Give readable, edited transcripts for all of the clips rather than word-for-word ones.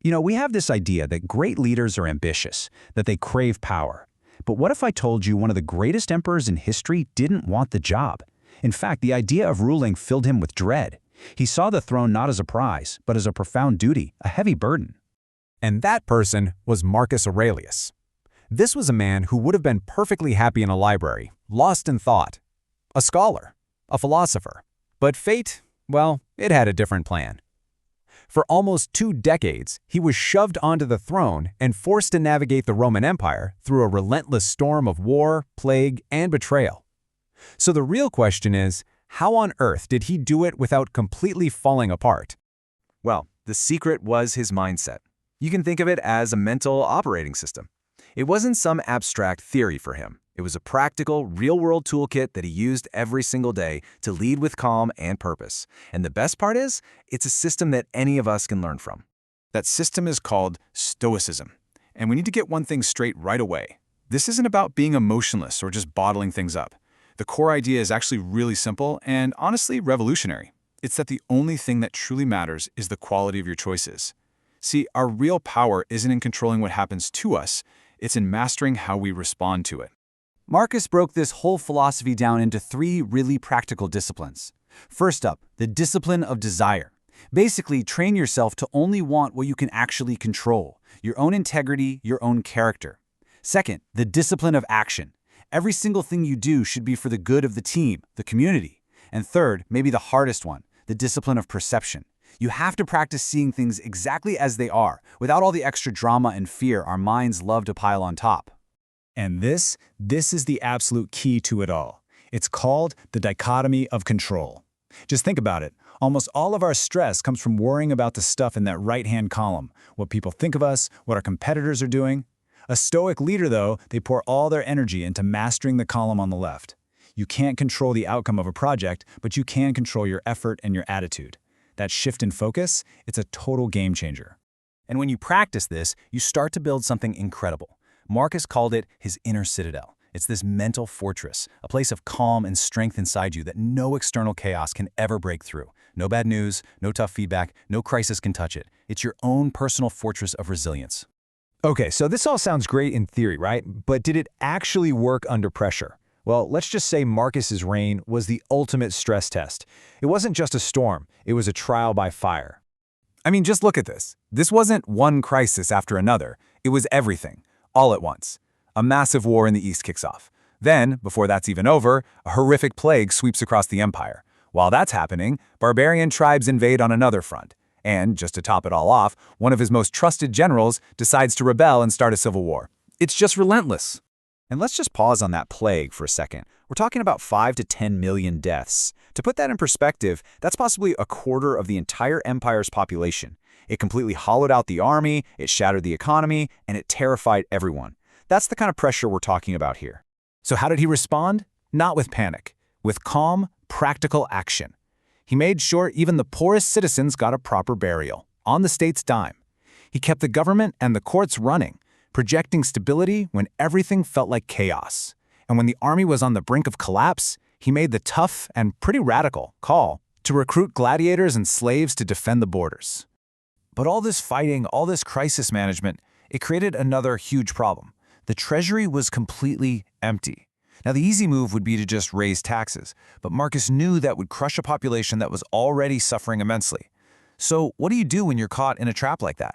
We have this idea that great leaders are ambitious, that they crave power. But what if I told you one of the greatest emperors in history didn't want the job? In fact, the idea of ruling filled him with dread. He saw the throne not as a prize, but as a profound duty, a heavy burden. And that person was Marcus Aurelius. This was a man who would have been perfectly happy in a library, lost in thought. A scholar, a philosopher. But fate, well, it had a different plan. For almost 2 decades, he was shoved onto the throne and forced to navigate the Roman Empire through a relentless storm of war, plague, and betrayal. So the real question is, how on earth did he do it without completely falling apart? Well, the secret was his mindset. You can think of it as a mental operating system. It wasn't some abstract theory for him. It was a practical, real-world toolkit that he used every single day to lead with calm and purpose. And the best part is, it's a system that any of us can learn from. That system is called Stoicism. And we need to get one thing straight right away. This isn't about being emotionless or just bottling things up. The core idea is actually really simple and honestly revolutionary. It's that the only thing that truly matters is the quality of your choices. See, our real power isn't in controlling what happens to us, it's in mastering how we respond to it. Marcus broke this whole philosophy down into 3 really practical disciplines. First up, the discipline of desire. Basically, train yourself to only want what you can actually control, your own integrity, your own character. Second, the discipline of action. Every single thing you do should be for the good of the team, the community. And third, maybe the hardest one, the discipline of perception. You have to practice seeing things exactly as they are, without all the extra drama and fear our minds love to pile on top. And this is the absolute key to it all. It's called the dichotomy of control. Just think about it. Almost all of our stress comes from worrying about the stuff in that right-hand column, what people think of us, what our competitors are doing. A Stoic leader, though, they pour all their energy into mastering the column on the left. You can't control the outcome of a project, but you can control your effort and your attitude. That shift in focus, it's a total game changer. And when you practice this, you start to build something incredible. Marcus called it his inner citadel. It's this mental fortress, a place of calm and strength inside you that no external chaos can ever break through. No bad news, no tough feedback, no crisis can touch it. It's your own personal fortress of resilience. Okay, so this all sounds great in theory, right? But did it actually work under pressure? Well, let's just say Marcus's reign was the ultimate stress test. It wasn't just a storm, it was a trial by fire. I mean, just look at this. This wasn't one crisis after another. It was everything, all at once. A massive war in the East kicks off. Then, before that's even over, a horrific plague sweeps across the empire. While that's happening, barbarian tribes invade on another front. And, just to top it all off, one of his most trusted generals decides to rebel and start a civil war. It's just relentless. And let's just pause on that plague for a second. We're talking about 5 to 10 million deaths. To put that in perspective, that's possibly a quarter of the entire empire's population. It completely hollowed out the army, it shattered the economy, and it terrified everyone. That's the kind of pressure we're talking about here. So how did he respond? Not with panic, with calm, practical action. He made sure even the poorest citizens got a proper burial, on the state's dime. He kept the government and the courts running, projecting stability when everything felt like chaos. And when the army was on the brink of collapse, he made the tough and pretty radical call to recruit gladiators and slaves to defend the borders. But all this fighting, all this crisis management, it created another huge problem. The treasury was completely empty. Now, the easy move would be to just raise taxes, but Marcus knew that would crush a population that was already suffering immensely. So what do you do when you're caught in a trap like that?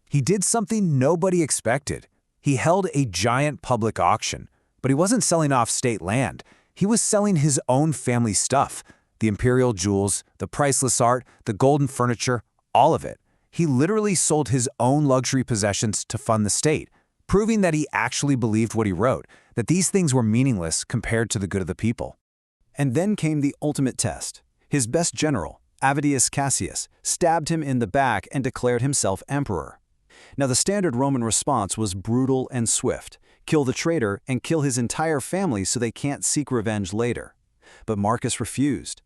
He did something nobody expected. He held a giant public auction, but he wasn't selling off state land. He was selling his own family stuff, the imperial jewels, the priceless art, the golden furniture, all of it. He literally sold his own luxury possessions to fund the state, proving that he actually believed what he wrote, that these things were meaningless compared to the good of the people. And then came the ultimate test. His best general, Avidius Cassius, stabbed him in the back and declared himself emperor. Now, the standard Roman response was brutal and swift. Kill the traitor and kill his entire family so they can't seek revenge later. But Marcus refused.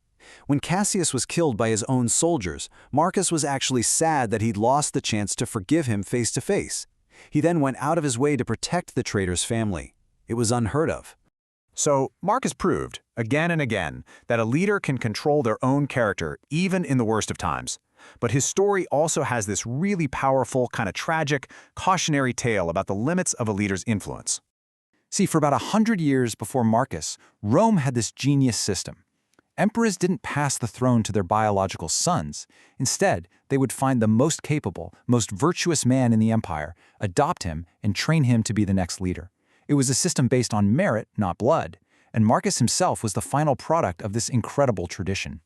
When Cassius was killed by his own soldiers, Marcus was actually sad that he'd lost the chance to forgive him face to face. He then went out of his way to protect the traitor's family. It was unheard of. So Marcus proved, again and again, that a leader can control their own character even in the worst of times. But his story also has this really powerful, kind of tragic, cautionary tale about the limits of a leader's influence. See, for about 100 years before Marcus, Rome had this genius system. Emperors didn't pass the throne to their biological sons. Instead, they would find the most capable, most virtuous man in the empire, adopt him, and train him to be the next leader. It was a system based on merit, not blood, and Marcus himself was the final product of this incredible tradition.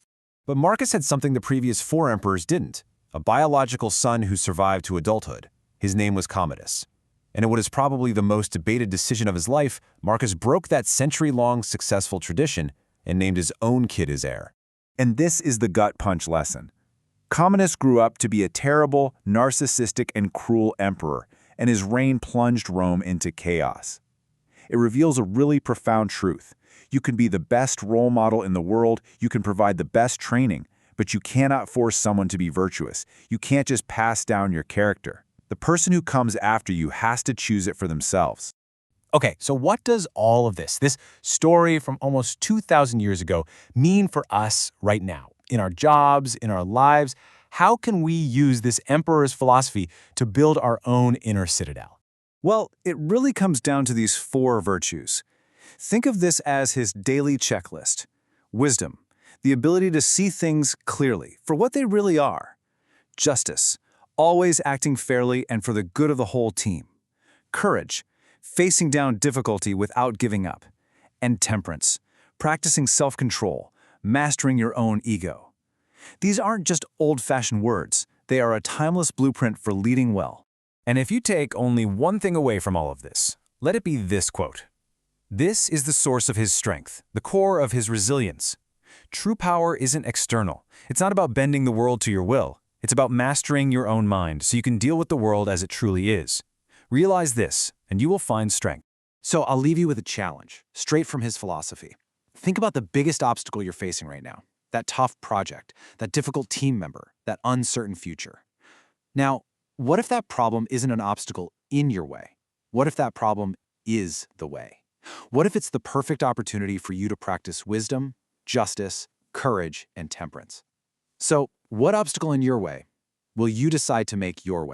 But Marcus had something the previous 4 emperors didn't, a biological son who survived to adulthood. His name was Commodus. And in what is probably the most debated decision of his life, Marcus broke that century-long successful tradition and named his own kid his heir. And this is the gut punch lesson. Commodus grew up to be a terrible, narcissistic, and cruel emperor, and his reign plunged Rome into chaos. It reveals a really profound truth. You can be the best role model in the world, you can provide the best training, but you cannot force someone to be virtuous. You can't just pass down your character. The person who comes after you has to choose it for themselves. Okay, so what does all of this story from almost 2,000 years ago, mean for us right now? In our jobs, in our lives, how can we use this emperor's philosophy to build our own inner citadel? Well, it really comes down to these 4 virtues. Think of this as his daily checklist. Wisdom, the ability to see things clearly for what they really are. Justice, always acting fairly and for the good of the whole team. Courage, facing down difficulty without giving up. And temperance, practicing self-control, mastering your own ego. These aren't just old-fashioned words. They are a timeless blueprint for leading well. And if you take only one thing away from all of this, let it be this quote. This is the source of his strength, the core of his resilience. True power isn't external. It's not about bending the world to your will. It's about mastering your own mind so you can deal with the world as it truly is. Realize this, and you will find strength. So I'll leave you with a challenge, straight from his philosophy. Think about the biggest obstacle you're facing right now. That tough project, that difficult team member, that uncertain future. Now, what if that problem isn't an obstacle in your way? What if that problem is the way? What if it's the perfect opportunity for you to practice wisdom, justice, courage, and temperance? So, what obstacle in your way will you decide to make your way?